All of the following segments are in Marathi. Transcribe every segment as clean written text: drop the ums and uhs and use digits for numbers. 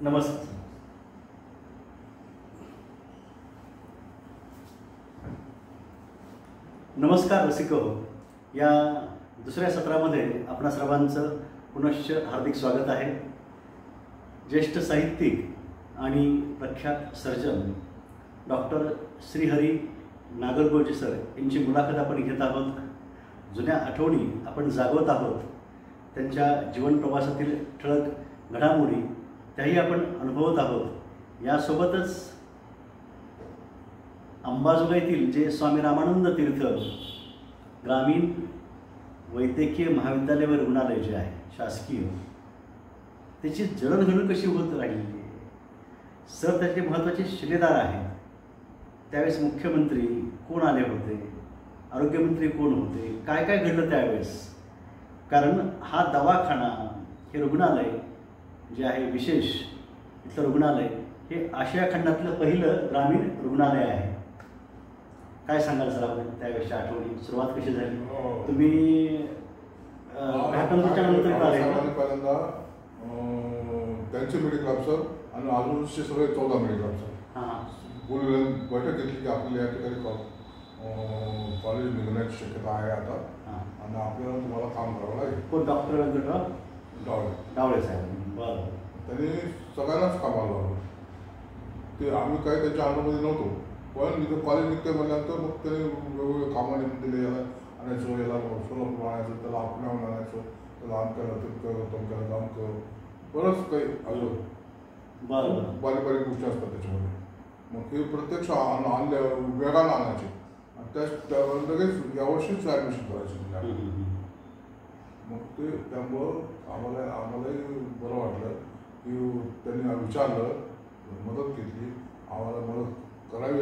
नमस्कार. नमस्कार रसिको. या दुसऱ्या सत्रामध्ये आपणा सर्वांचं पुनश्च हार्दिक स्वागत आहे. ज्येष्ठ साहित्यिक आणि प्रख्यात surgeon doctor Shrihari Nagargoje sir यांची मुलाखत आपण घेत आहोत. जुन्या आठवणी आपण जागवत आहोत. त्यांच्या जीवन प्रवासातील ठळक घडामोडी त्याही आपण अनुभवत आहोत. यासोबतच अंबाजोगाईतील जे स्वामी रामानंद तीर्थ ग्रामीण वैद्यकीय महाविद्यालय व रुग्णालय जे आहे शासकीय, त्याची जडणघडण कशी होत राहिली. सर त्याचे महत्त्वाचे शिलेदार आहेत. त्यावेळेस मुख्यमंत्री कोण आले होते, आरोग्यमंत्री कोण होते, काय काय घडलं त्यावेळेस. कारण हा दवाखाना, हे रुग्णालय जे आहे विशेष इथलं रुग्णालय, हे आशिया खंडातलं पहिलं ग्रामीण रुग्णालय आहे. काय सांगाल सर आपण त्यावेळेसच्या आठवणी, सुरुवात कशी झाली. तुम्ही घाटनगरच्या नंतर आले पहिल्यांदा त्यांचे मेडिकल ऑफिसर आणि अजूनचे सगळे 14 मेडिकल ऑफिसर बोलले, बैठक घेतली की आपल्याला या ठिकाणी कॉलेज निघण्याची शक्यता आहे आता आणि आपल्याला तुम्हाला काम करावं लागेल. कोण? डॉक्टर व्यंकटराव डावळे साहेब. बरं. त्यांनी सगळ्यांनाच कामाला लावलं. ते आम्ही काही त्यांच्या अंडरमध्ये नव्हतो, पण इथं कॉलेज निघते म्हणल्यानंतर मग त्यांनी वेगवेगळे कामं निघून दिले. याला आणायचं, याला सोलापूर आणायचं, त्याला आपल्याहून आणायचं, त्याला आमक्याला तितकं तमक्याला जामकं, बरंच काही आलं. बरं. बारीक बारीक गोष्टी असतात त्याच्यामध्ये. मग ते प्रत्यक्ष आणल्या वेगानं आणायचे आणि त्या लगेच यावर्षीच ॲडमिशन करायचे. मग ते त्यामुळं आम्हालाही बरं वाटलं की त्यांनी विचारलं, मदत घेतली, आम्हाला मदत करावी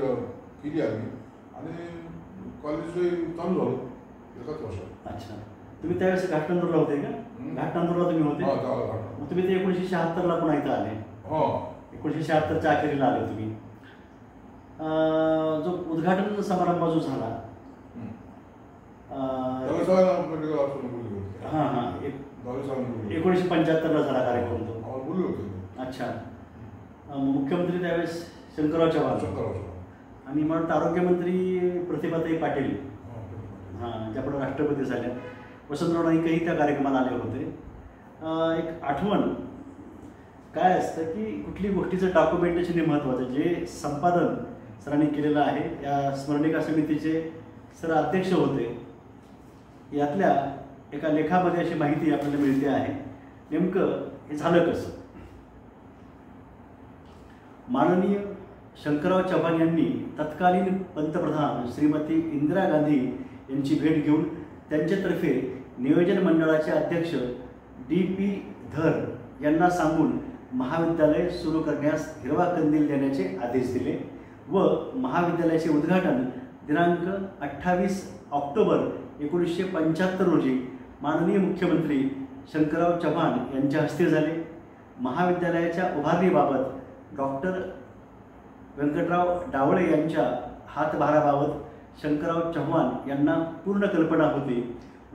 केली आम्ही आणि कॉलेजही चालू झालं एकाच वर्षात. अच्छा. तुम्ही त्यावेळेस घाटनगरला होते का? घाटनगरला तुम्ही होते. मग तुम्ही ते 1976ला पुन्हा इथं आले. हो, 1976च्या अखेरीला आले तुम्ही. जो उद्घाटन समारंभ जो झाला, हां हां, 1975ला झाला कार्यक्रम तो. अच्छा. मुख्यमंत्री त्यावेळेस शंकरराव चव्हाण आणि म्हणून आरोग्यमंत्री प्रतिभाताई पाटील, हां, ज्या पण राष्ट्रपती झाल्या. वसंतराव नाईकही त्या कार्यक्रमाला आले होते. एक आठवण काय असतं की कुठली गोष्टीचं डॉक्युमेंटेशन हे महत्त्वाचं. जे संपादन सरांनी केलेलं आहे, या स्मरणिका समितीचे सर अध्यक्ष होते. यातल्या एका लेखामध्ये अशी माहिती आपल्याला मिळते आहे. नेमकं हे झालं कसं. माननीय शंकरराव चव्हाण यांनी तत्कालीन पंतप्रधान श्रीमती इंदिरा गांधी यांची भेट घेऊन त्यांच्यातर्फे नियोजन मंडळाचे अध्यक्ष D.P. धर यांना सांगून महाविद्यालय सुरू करण्यास हिरवा कंदील देण्याचे आदेश दिले व महाविद्यालयाचे उद्घाटन दिनांक 28 ऑक्टोबर 1975 रोजी माननीय मुख्यमंत्री शंकरराव चव्हाण यांच्या हस्ते झाले. महाविद्यालयाच्या उभारणीबाबत डॉक्टर व्यंकटराव डावळे यांच्या हातभाराबाबत शंकरराव चव्हाण यांना पूर्ण कल्पना होती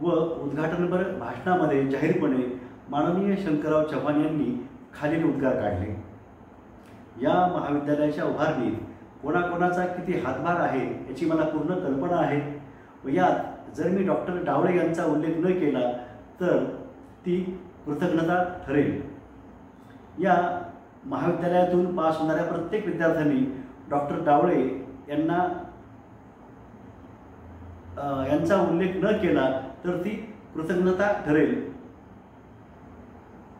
व उद्घाटनपर भाषणामध्ये जाहीरपणे माननीय शंकरराव चव्हाण यांनी खालील उद्गार काढले. या महाविद्यालयाच्या उभारणीत कोणाकोणाचा किती हातभार आहे याची मला पूर्ण कल्पना आहे व यात जर मी डॉक्टर डावळे यांचा उल्लेख न केला तर ती कृतज्ञता ठरेल. या महाविद्यालयातून पास होणाऱ्या प्रत्येक विद्यार्थ्यांनी डॉक्टर डावळे यांचा उल्लेख न केला तर ती कृतज्ञता ठरेल.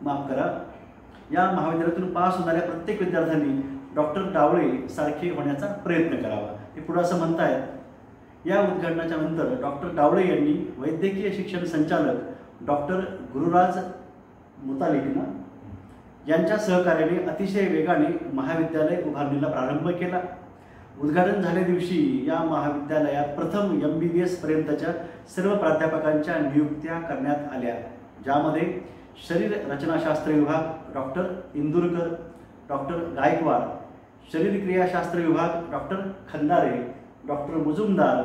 माफ करा. या महाविद्यालयातून पास होणाऱ्या प्रत्येक विद्यार्थ्यांनी डॉक्टर डावळे सारखे होण्याचा प्रयत्न करावा. ते पुढे असं म्हणतायत. या उद्घाटनाच्या नंतर डॉक्टर डावळे यांनी वैद्यकीय शिक्षण संचालक डॉक्टर गुरुराज मुतालिकना यांच्या सहकार्याने अतिशय वेगाने महाविद्यालय उभारणीला प्रारंभ केला. उद्घाटन झाल्या दिवशी या महाविद्यालयात प्रथम MBBS पर्यंतच्या सर्व प्राध्यापकांच्या नियुक्त्या करण्यात आल्या, ज्यामध्ये शरीर रचनाशास्त्र विभाग डॉक्टर इंदुरकर, डॉक्टर गायकवाड, शरीर क्रियाशास्त्र विभाग डॉक्टर खंदारे, डॉक्टर मुजुमदार,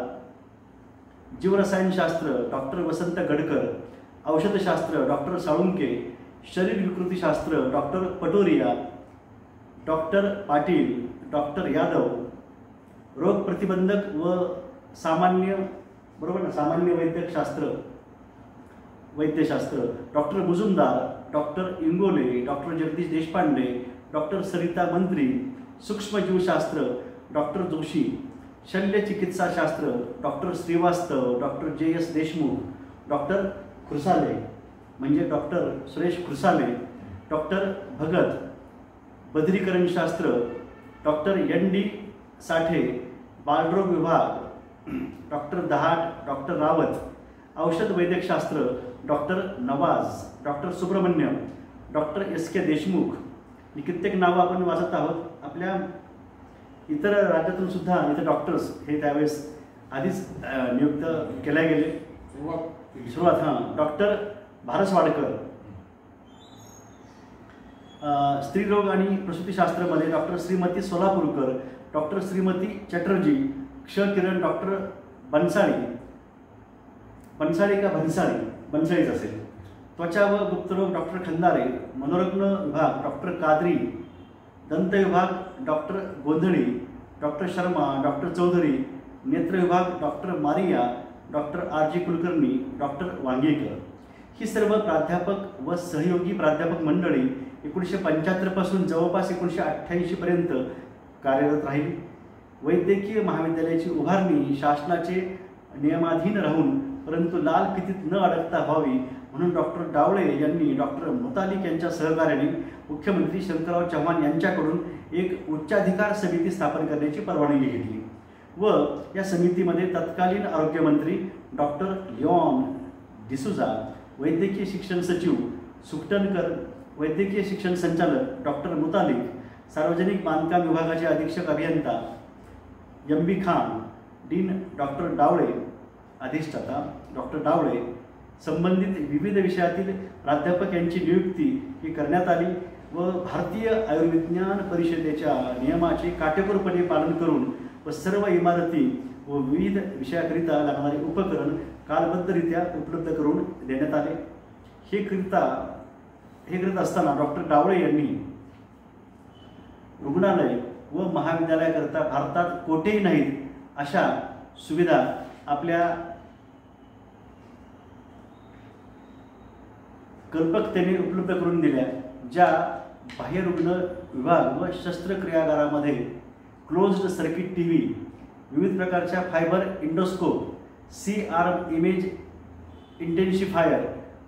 जीवरसायनशास्त्र डॉक्टर वसंत गडकर, औषधशास्त्र डॉक्टर साळुंके, शरीर विकृतीशास्त्र doctor Patoria, doctor Patil, doctor Yadav, रोग प्रतिबंधक व सामान्य बरोबर ना सामान्य वैद्यशास्त्र doctor Mujumdar, doctor Ingole, doctor Jagdish Deshpande, doctor Sarita Mantri, सूक्ष्मजीवशास्त्र डॉक्टर जोशी, शल्यचिकित्साशास्त्र doctor Shrivastava, doctor JS Deshmukh, doctor Khursale म्हणजे डॉक्टर सुरेश खुरसाले, डॉक्टर भगत, बद्रीकरणशास्त्र डॉक्टर ND साठे, बालरोग विभाग डॉक्टर दहाट, डॉक्टर रावत, औषध वैद्यकशास्त्र doctor Nawaz, doctor Subramaniam, doctor SK Deshmukh. ही कित्येक नावं आपण वाचत आहोत. आपल्या इतर राज्यातून सुद्धा इथे डॉक्टर्स हे त्यावेळेस आधीच नियुक्त केल्या गेले. सुरुवात डॉक्टर भारसवाडकर, स्त्रीरोग आणि प्रसूतीशास्त्रामध्ये डॉक्टर श्रीमती सोलापूरकर, डॉक्टर श्रीमती चटर्जी, क्षकिरण डॉक्टर बनसाळी का बनसाळीच असेल, त्वचा व गुप्तरोग डॉक्टर खंदारे, मनोरत्न विभाग डॉक्टर कादरी, दंत विभाग डॉक्टर गोंधळी, डॉक्टर शर्मा, डॉक्टर चौधरी, नेत्र विभाग doctor Maria, doctor RG Kulkarni, doctor Wangekar. ही सर्व प्राध्यापक व सहयोगी प्राध्यापक मंडळी 1975 पासून जवळपास 1988 पर्यंत कार्यरत राहिली. वैद्यकीय महाविद्यालयाची उभारणी शासनाचे नियमाधीन राहून परंतु लाल फितीत न अडकता व्हावी म्हणून डॉक्टर डावळे यांनी डॉक्टर मुतालिक यांच्या सहकार्याने मुख्यमंत्री शंकरराव चव्हाण यांच्याकडून एक उच्चाधिकार समिती स्थापन करण्याची परवानगी घेतली व या समितीमध्ये तत्कालीन आरोग्यमंत्री डॉक्टर लिओन डिसूजा, वैद्यकीय शिक्षण सचिव सुकटनकर, वैद्यकीय शिक्षण संचालक डॉक्टर मुतालिक, सार्वजनिक बांधकाम विभागाचे अधीक्षक अभियंता MB खान, डीन डॉक्टर डावळे, अधिष्ठाता डॉक्टर डावळे, संबंधित विविध विषयातील प्राध्यापक यांची नियुक्ती ही करण्यात आली व भारतीय आयुर्विज्ञान परिषदेच्या नियमाचे काटेकोरपणे पालन करून व सर्व इमारती व विविध विषयाकरिता लागणारे उपकरण कालबद्धरित्या उपलब्ध करून देण्यात आले. हे करीत असताना डॉक्टर डावळे यांनी रुग्णालय व महाविद्यालयाकरता भारतात कोठेही नाहीत अशा सुविधा आपल्या कल्पकतेने उपलब्ध करून दिल्या, ज्या बाह्यरुग्ण विभाग व शस्त्रक्रियागारामध्ये क्लोज्ड सर्किट TV, विविध प्रकारच्या फायबर इंडोस्कोप, C-आर्म इमेज इंटेन्सिफायर,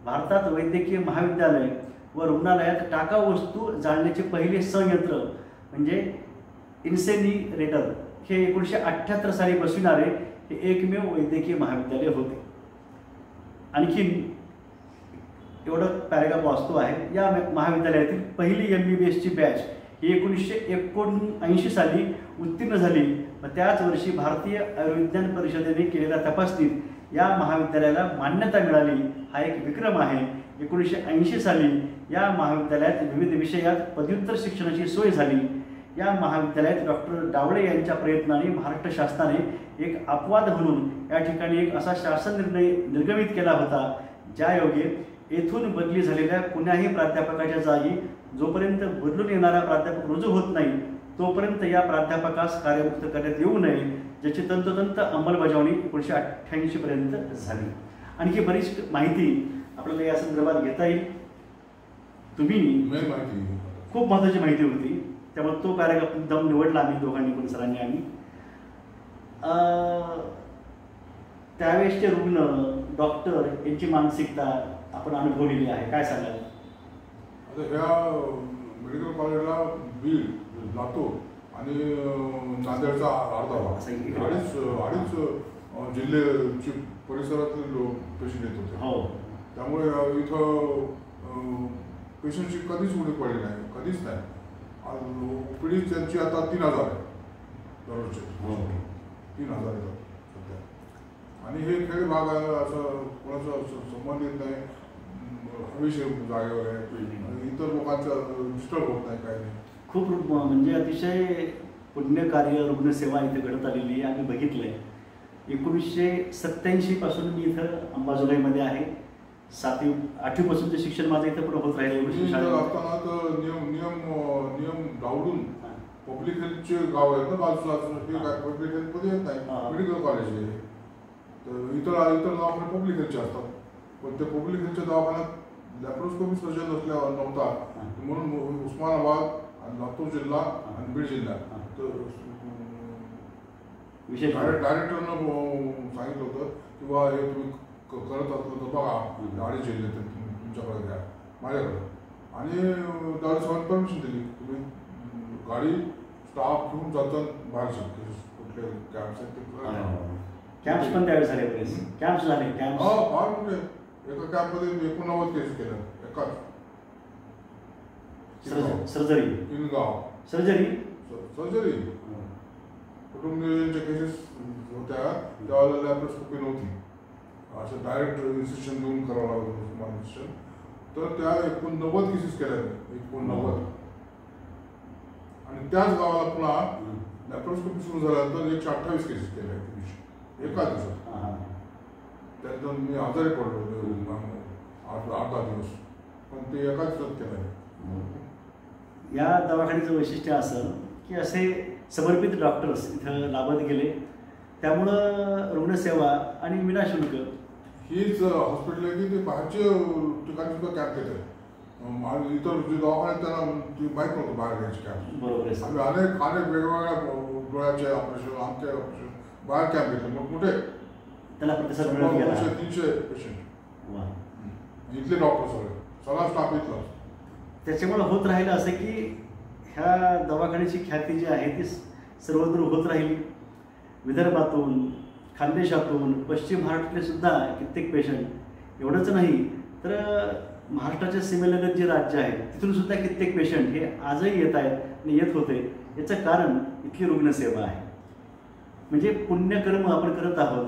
भारतात वैद्यकीय महाविद्यालय व रुग्णालयात टाकाऊ वस्तू जाळण्याचे पहिले संयंत्र म्हणजे इन्सेनिरेटर हे 1978 साली बसविणारे हे एकमेव वैद्यकीय महाविद्यालय होते. आणखीन एवढं पॅरेग्राफ वाचतो आहे. या महाविद्यालयातील पहिली MBBSची बॅच ही 1979 साली उत्तीर्ण झाली व त्याच वर्षी भारतीय आयुर्विज्ञान परिषदेने केलेल्या तपासणीत या महाविद्यालयाला मान्यता मिळाली. हा एक विक्रम आहे. 1980 साली या महाविद्यालयात विविध विषयात पदव्युत्तर शिक्षणाची सोय झाली. या महाविद्यालयात डॉक्टर डावळे यांच्या प्रयत्नाने महाराष्ट्र शासनाने एक अपवाद म्हणून या ठिकाणी एक असा शासन निर्णय निर्गमित केला होता, ज्यायोगे येथून बदली झालेल्या कुणाही प्राध्यापकाच्या जागी जोपर्यंत बदलून येणारा प्राध्यापक रुजू होत नाही तोपर्यंत या प्राध्यापकास कार्यमुक्त करण्यात येऊ नये, ज्याची तंतोतंत अंमलबजावणी 1988 पर्यंत झाली. आणखी बरीच माहिती आपल्याला या संदर्भात घेता येईल. तुम्ही खूप महत्त्वाची माहिती होती त्यामुळे तो पॅरेग्राफ एकदम निवडला आम्ही दोघांनी पण सरांनी आम्ही. त्यावेळेसचे रुग्ण डॉक्टर यांची मानसिकता आपण अनुभवलेली आहे. काय सांगाल? आता ह्या मेडिकल कॉलेजला बीड, लातूर आणि नांदेडचा अर्धा भाग अडीच जिल्ह्याची परिसरातील पेशंट येत होते. हो, त्यामुळे इथं पेशंटची कधीच उडी पडली नाही, कधीच नाही. पिढी त्यांची आता 3000 आहे दररोजचे. 3000 येतात सध्या. आणि हे खेळ भाग आहे असं कोणाचं संबंधित नाही, हवेशीर जागेवर आहे, इतर लोकांचा डिस्टर्ब होत नाही, काही नाही. खूप म्हणजे अतिशय पुण्यकार्य रुग्णसेवा इथे घडत आलेली आहे. आम्ही बघितलं आहे. 1987 पासून मी इथं अंबाजोगाईमध्ये आहे. 7वी 8वी पासूनचे शिक्षण माझं इथं पण होत राहिले असताना तर नियम डावडून पब्लिक हेल्थचे गाव आहेत ना बाजूला, पब्लिक हेल्थमध्ये येत नाही, मेडिकल कॉलेज आहे. तर इतर दवाखाने पब्लिक हेल्थचे असतात, पण त्या पब्लिक हेल्थच्या दवाखान्यात लॅप्रोस्कोपी सर्जन नव्हता, म्हणून उस्मानाबाद आणि लातूर जिल्हा आणि बीड जिल्हा विशेष डायरेक्टरनं सांगितलं होतं की बा हे तुम्ही करत असलं तर बघा, 2.5 जिल्हे तुमच्याकडे घ्या माझ्याकडं. आणि त्यावेळेस परमिशन दिली, तुम्ही गाडी स्टाफ घेऊन जातात बाहेरचे कुठले कॅम्प्स आहेत ते. कॅम्प्स पण त्यावेळेस झाले, कॅम्प्स झाले. फार मोठे. एका कॅम्पमध्ये 89 केस केल्या एकाच. सर्जरी इनगाव सर्जरी कुटुंबियांच्या केसेस होत्या, त्यावेळेला लॅप्रोस्कोपी नव्हती, असं डायरेक्ट इन्स्ट्रक्शन देऊन करावं लागत होतं इन्स्ट्रक्शन. तर त्या 89 केसेस केल्या, 89. आणि त्याच गावाला पुन्हा लॅप्रोस्कोपी सुरू झाल्यानंतर 128 केसेस केल्या एका दिवसात. त्यानंतर मी आजारी पडलो 8-10 दिवस, पण ते एका दिवसात केलं. या दवाखान्याचं वैशिष्ट्य असं की असे समर्पित डॉक्टर्स इथं लाभत गेले, त्यामुळं रुग्णसेवा आणि विनाशुल्क हीच हॉस्पिटल आहे की ते बाहेरचे ठिकाणी सुद्धा कॅम्प घेतात. इतर जे दवाखान्यात त्यांना ती माहीत नव्हतं बाहेर घ्यायचे कॅम्प. बरोबर आहे. आम्ही अनेक वेगवेगळ्या डोळ्याचे ऑपरेशन, आमचे ऑपरेशन बाहेर कॅम्प घेतले. मग कुठे त्याला प्रतिसाद 300 पेशंट इथले डॉक्टर सगळा स्टाफ इथला. त्याच्यामुळे होत राहिलं असं की ह्या दवाखान्याची ख्याती जी आहे ती सर्वदूर होत राहिली. विदर्भातून, खानदेशातून, पश्चिम महाराष्ट्रातले सुद्धा कित्येक पेशंट, एवढंच नाही तर महाराष्ट्राच्या सीमेलगत जे राज्य आहे तिथून सुद्धा कित्येक पेशंट हे आजही येत आहेत आणि येत होते. याचं कारण इथली रुग्णसेवा आहे. म्हणजे पुण्यकर्म आपण करत आहोत,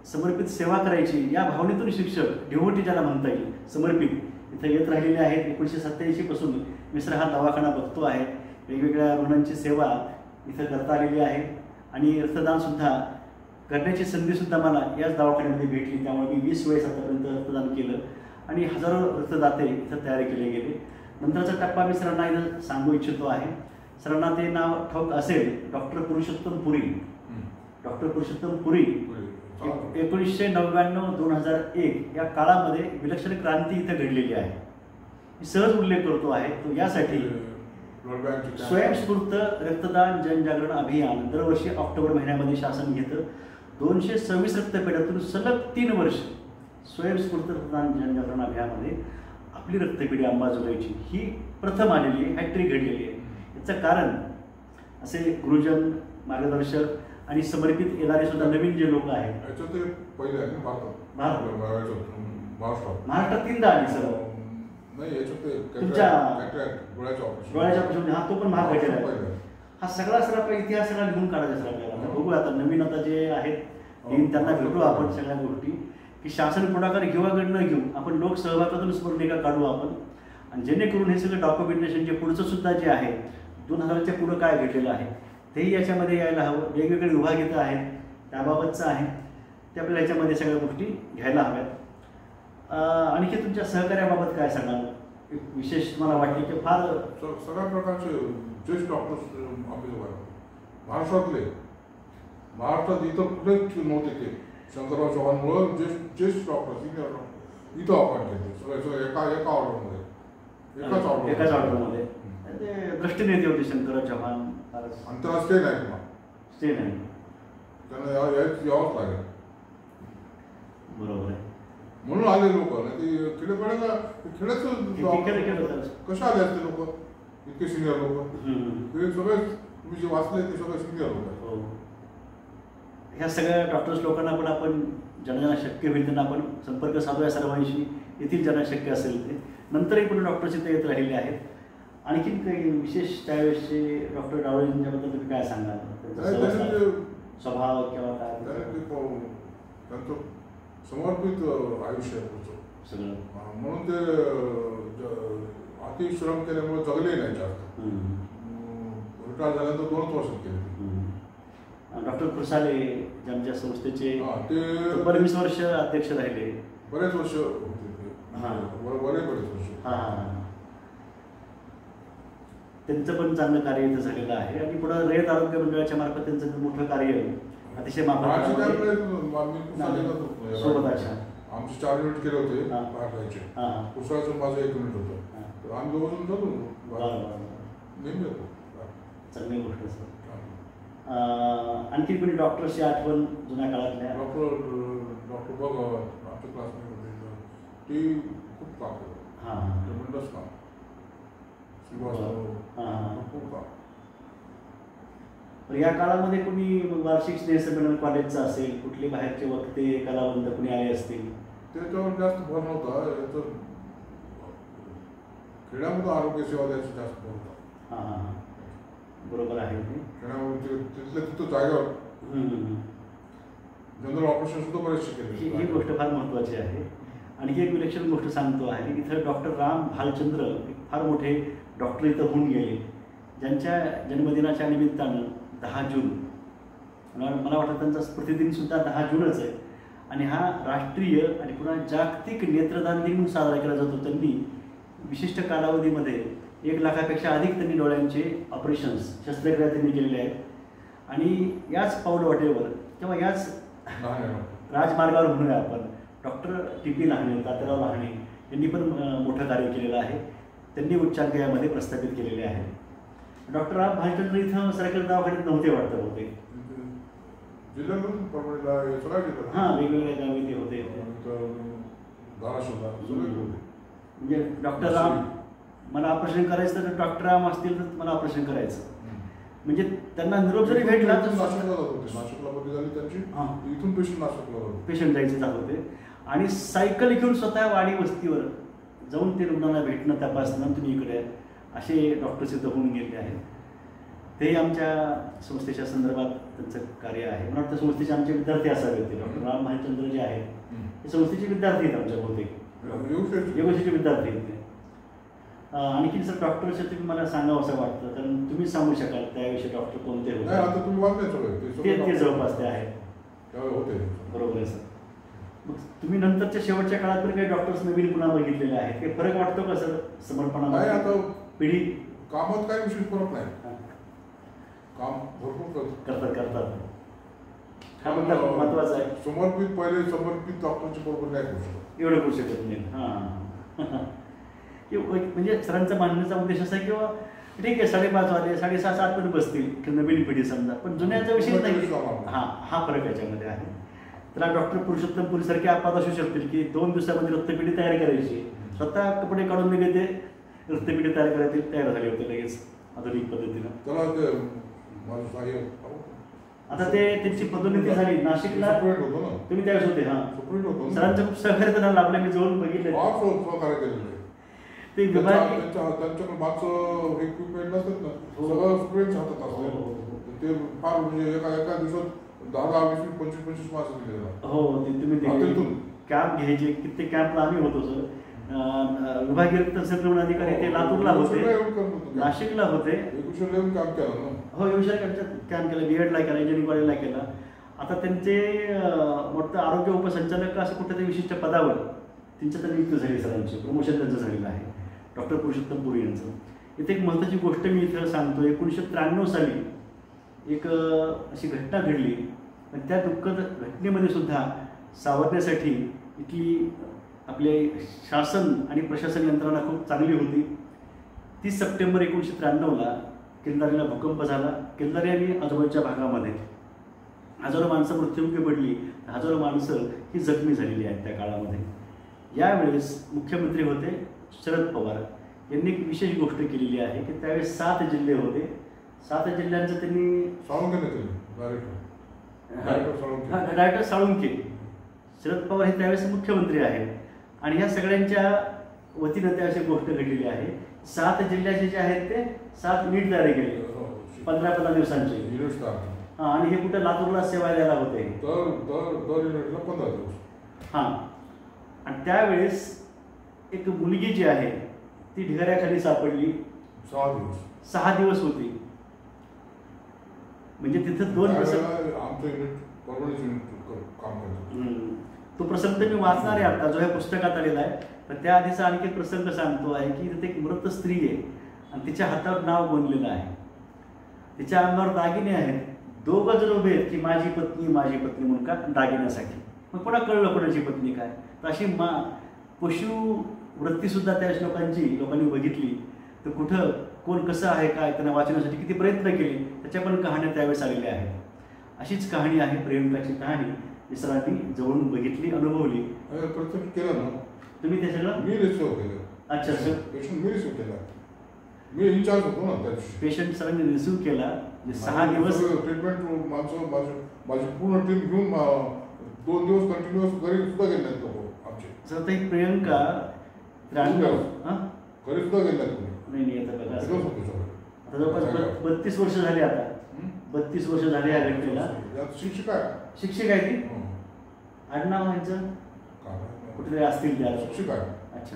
समर्पित सेवा करायची या भावनेतून शिक्षक डिव्होटी ज्याला म्हणता येईल समर्पित इथं येत राहिलेले आहेत. 1987 पासून मिश्र हा दवाखाना बघतो आहे. वेगवेगळ्या रुग्णांची सेवा इथं करता आलेली आहे आणि रक्तदानसुद्धा करण्याची संधीसुद्धा मला याच दवाखान्यामध्ये भेटली. त्यामुळे मी 20 वेळेस आतापर्यंत रक्तदान केलं आणि हजारो रक्तदाते इथं तयार केले गेले. नंतरचा टप्पा मी सरांना इथं सांगू इच्छितो आहे. सरांना ते नाव ठाऊक असेल, डॉक्टर पुरुषोत्तम पुरी. डॉक्टर पुरुषोत्तम पुरी 1999-2001 या काळामध्ये विलक्षण क्रांती इथं घडलेली आहे. मी सहज उल्लेख करतो आहे तो यासाठी स्वयंस्फूर्त रक्तदान जनजागरण अभियान दरवर्षी ऑक्टोबर महिन्यामध्ये शासन घेतं. 226 रक्तपेढ्यातून सलग 3 वर्ष स्वयंस्फूर्त रक्तदान जनजागरण अभियानामध्ये आपली रक्तपेढी अंबाजोगाईची ही प्रथम आलेली आहे, हॅट्रिक घडलेली आहे. याचं कारण असे गुरुजन, मार्गदर्शक आणि समर्पित येणारे सुद्धा नवीन जे लोक आहेत. महाराष्ट्रात 3दा आली सर. तुमच्या डोळ्याच्या ऑपरेशन हा तो पण भाग भेटलेला आहे. हा सगळा सर आपला इतिहास सगळा लिहून काढायचा सर आपल्याला. बघू आता नवीन आता जे आहेत टीम त्यांना भेटू आपण सगळ्या गोष्टी की शासन पुढाकार घेऊ न घेऊ आपण लोक सहभागातून स्मरणिका काढू आपण आणि जेणेकरून हे सगळं डॉक्युमेंटेशन जे पुढचं सुद्धा जे आहे 2000च्या पुढं काय घडलेलं आहे तेही याच्यामध्ये यायला हवं. वेगवेगळे विभाग इथं आहेत त्याबाबतचं आहे ते आपल्याला याच्यामध्ये सगळ्या गोष्टी घ्यायला हव्यात. आणखी तुमच्या सहकार्याबाबत काय सांगाल? विशेष मला वाटते की फार सगळ्या प्रकारचे ज्येष्ठ डॉक्टर्स महाराष्ट्रातले, महाराष्ट्रात इथं कुठेच नव्हते ते. शंकरराव चव्हाणमुळं ज्येष्ठ डॉक्टर, सिनियर डॉक्टर इथं अपॉइंट केले सगळे एका ऑर्डरमध्ये, एकाच ऑर्डरमध्ये. दृष्टीने येते होते शंकरराव चव्हाण. आणि त्याला स्टे नाही किंवा स्टे नाही, त्यांना यावंच लागेल. बरोबर आहे. म्हणून आले लोक नाही ते खेडेपाड्याला खेड्याच कशा आले असते लोक इतके सिनियर लोक. हे सगळे तुम्ही जे वाचले ते सगळे सिनियर लोक आहेत. ह्या सगळ्या डॉक्टर्स लोकांना पण आपण ज्यांना शक्य होईल त्यांना आपण संपर्क साधूया सर्वांशी. येथील ज्यांना शक्य असेल ते नंतरही पण डॉक्टर्स इथे येत राहिलेले आहेत. आणखीन काही विशेष त्यावेळेसचे डॉक्टर डावळे यांच्याबद्दल तुम्ही काय सांगाल? स्वभाव किंवा काय त्यांचं समर्पित आयुष्य सगळं म्हणून ते अतिश्रम केल्यामुळे जगले नाही जास्त. रिटायर झाल्यानंतर 2 वर्ष केले. डॉक्टर खुसाले ज्यांच्या संस्थेचे ते 20 वर्ष अध्यक्ष राहिले. बरेच वर्ष होते हां. बरेच वर्ष. हां. त्यांचं पण चांगलं कार्य इथं झालेलं आहे आणि पुढं रयत आरोग्य मंडळाच्या मार्फत त्यांचं मोठं कार्य अतिशय माझी माफक सोबत. अच्छा. आमचे 4 युनिट केले होते हां. पाठवायचे. हां. पुष्कळाचं माझं 1 युनिट होतं. हां. तर आम्ही दोघं जातो बरं. नेहमी येतो. चांगली गोष्ट सर. आणखी कोणी डॉक्टरची आठवण जुन्या काळातल्या? डॉक्टर भगत आमच्या क्लासमेट होते. ती खूप काम करतात. हां. ट्रेमेंडस काम. खूप काम. या काळामध्ये कोणी वार्षिक स्नेहसंमेलन कॉलेजचं असेल, कुठले बाहेरचे वक्ते कलावंत कोणी आले असतील? त्याच्यावर जास्त भर नव्हता. याचं खेड्यामध्ये आरोग्य सेवा द्यायची जास्त भर होता. हां. बरोबर आहे. खेड्यामध्ये तिथल्या तिथं जागेवर जनरल ऑपरेशन सुद्धा बरेचसे केले. ही गोष्ट फार महत्त्वाची आहे. आणखी एक विलक्षण गोष्ट सांगतो आहे. इथं डॉक्टर राम भालचंद्र फार मोठे डॉक्टर इथं होऊन गेले, ज्यांच्या जन्मदिनाच्या निमित्तानं 10 जून, मला वाटतं त्यांचा स्मृतिदिनसुद्धा 10 जूनच आहे. आणि हा राष्ट्रीय आणि पुन्हा जागतिक नेत्रदान दिन म्हणून साजरा केला जातो. त्यांनी विशिष्ट कालावधीमध्ये 1 लाखापेक्षा अधिक त्यांनी डोळ्यांचे ऑपरेशन्स, शस्त्रक्रिया त्यांनी केलेले आहेत. आणि याच पाऊलवाटेवर किंवा याच राजमार्गावर म्हणूया आपण, डॉक्टर TP लहाणे, तात्याराव लहाणे यांनी पण मोठं कार्य केलेलं आहे. त्यांनी उच्चांकयामध्ये प्रस्थापित केलेले आहे. डॉक्टर राम भालचंद्र इथं सरकारी दवाखान्यात नव्हते वाटतं होते. हां, वेगवेगळ्या गावी ते होते. म्हणजे डॉक्टर राम, मला ऑपरेशन करायचं तर डॉक्टर राम असतील तर मला ऑपरेशन करायचं. म्हणजे त्यांना निरोप जरी भेटला तर पेशंट जायचे जात होते. आणि सायकल घेऊन स्वतः वाडी वस्तीवर जाऊन ते रुग्णांना भेटणं, तपासणं, तुम्ही इकडे असे डॉक्टर्स इथं होऊन गेले आहेत. ते आमच्या संस्थेच्या संदर्भात त्यांचं कार्य आहे. मला वाटतं संस्थेचे आमचे विद्यार्थी असावे होते. डॉक्टर राम भालचंद्र जे आहेत ते संस्थेचे विद्यार्थी आहेत आमच्या बहुतेक, योगशीचे विद्यार्थी आहेत ते. आणखी सर डॉक्टरचं तुम्ही मला सांगावं असं वाटतं, कारण तुम्ही सांगू शकाल त्याविषयी डॉक्टर कोणते होते? ते जवळपास ते आहेत. बरोबर आहे सर. मग तुम्ही नंतरच्या शेवटच्या काळात पण काही डॉक्टर्स नवीन पुन्हा बघितलेले आहेत, काही फरक वाटतो का सर समर्पणामध्ये? आता पिढी कामात काही विशेष फरक नाही. काम भरपूर करतात. हा मुद्दा महत्वाचा आहे. समर्पित डॉक्टरच्या बरोबर नाही करू शकत, एवढं करू शकत नाही. हां. म्हणजे सरांचा मानण्याचा उद्देश असा आहे किंवा ठीक आहे 5:30 वाजले, 6:30, 7 पण बसतील नवीन पिढी समजा, पण जुन्याचा विषय नाही. हा फरक याच्यामध्ये आहे. त्याला डॉक्टर पुरुषोत्तम पुरीसारखे आपात असू शकतील की 2 दिवसामध्ये रक्तपेढी तयार करायची, स्वतः कपडे काढून निघे ते रक्तपेढी तयार करायची, तयार झाले होते लगेच आधुनिक पद्धतीनं. आता ते त्यांची पदोन्नती झाली नाशिकला. तुम्ही त्यावेळेस होते? हां. सरांचं खूप सहकार्य त्यांना लाभलं, मी जवळ बघितलं. ते त्यांच्याकडे मागचं इक्विपमेंट नसतात ना, सगळं स्टुडंट्स हातात असतात. ते फार म्हणजे एका दिवसात 10-20-25 माणसं दिले. हो, ते तुम्ही कॅम्प घ्यायचे. कित्येक कॅम्पला आम्ही होतो सर. विभागीय रक्त संक्रमण अधिकारी ते लातूरला होते, नाशिकला होते. हो, कॅम्प केला, BEdला केला, इंजिनिअरिंग कॉलेजला केला. आता त्यांचे वाटतं आरोग्य उपसंचालक असं कुठल्या विशिष्ट पदावर त्यांच्या तर नियुक्ती झाली, सरांची प्रमोशन त्यांचं झालेलं आहे, डॉक्टर पुरुषोत्तम पुरी यांचं. इथे एक महत्त्वाची गोष्ट मी इथं सांगतो. 1993 साली एक अशी घटना घडली, पण त्या दुःखद घटनेमध्ये सुद्धा सावरण्यासाठी इथली आपले शासन आणि प्रशासन यंत्रणा खूप चांगली होती. 30 सप्टेंबर 1993ला किल्लारीला भूकंप झाला. किल्लारी आणि आजूबाजूच्या भागामध्ये हजारो माणसं मृत्युमुखी पडली, हजारो माणसं ही जखमी झालेली आहेत त्या काळामध्ये. यावेळेस मुख्यमंत्री होते शरद पवार. यांनी एक विशेष गोष्ट केलेली आहे की त्यावेळेस 7 जिल्हे होते. 7 जिल्ह्यांचं त्यांनी डायरेक्टर साळुंखे, शरद पवार हे त्यावेळेस मुख्यमंत्री आहेत. आणि ह्या सगळ्यांच्या वतीनं त्यावेळेस गोष्ट घडलेली आहे. 7 जिल्ह्याचे जे आहेत ते 7 नीट तयार केले 15-15 दिवसांचे. आणि हे कुठे लातूरला सेवा द्यायला होते. हां. आणि त्यावेळेस एक मुलगी जी आहे ती ढिगाऱ्याखाली सापडली. 6 दिवस होती. म्हणजे तिथं 2 दिवस तो प्रसंग मी वाचणार आहे आता, जो ह्या पुस्तकात आलेला आहे. पण त्या आधीचा आणखी एक प्रसंग सांगतो आहे की तिथे एक मृत स्त्री आहे आणि तिच्या हातावर नाव बनलेलं आहे, तिच्या अंगावर दागिने आहेत, दोघं जण उभे आहेत की माझी पत्नी म्हणून का दागिन्यासाठी. मग कोणा कळलं कोणाची पत्नी काय. तर अशी पशु वृत्तीसुद्धा त्या लोकांनी बघितली. तर कुठं कोण कसं आहे काय त्यांना वाचण्यासाठी किती प्रयत्न केले त्याच्या पण कहाण्या त्यावेळेस आलेल्या आहेत. अशीच कहाणी आहे प्रियंकाची कहाणी, जी सरांनी जवळून बघितली, अनुभवली. प्रत्यक्ष केलं ना तुम्ही ते सगळं मी रिसिव्ह केलं. अच्छा सर, पेशंट मी रिसिव्ह केला, मी इन्चार्ज होतो ना त्या दिवशी. पेशंट सरांनी रिसिव्ह केला. 6 दिवस ट्रीटमेंट माझी पूर्ण टीम घेऊन 2 दिवस कंटिन्युअस घरी सुद्धा गेले नाहीत लोक आमचे. सर ती प्रियंका घरी सुद्धा गेले नाहीत. नाही आता बघा आता जवळपास 32 वर्ष झाली. आता 32 वर्ष झाले या घटनेला. शिक्षक आहे ती. आडनाव यांचं कुठेतरी असतील त्या. अच्छा,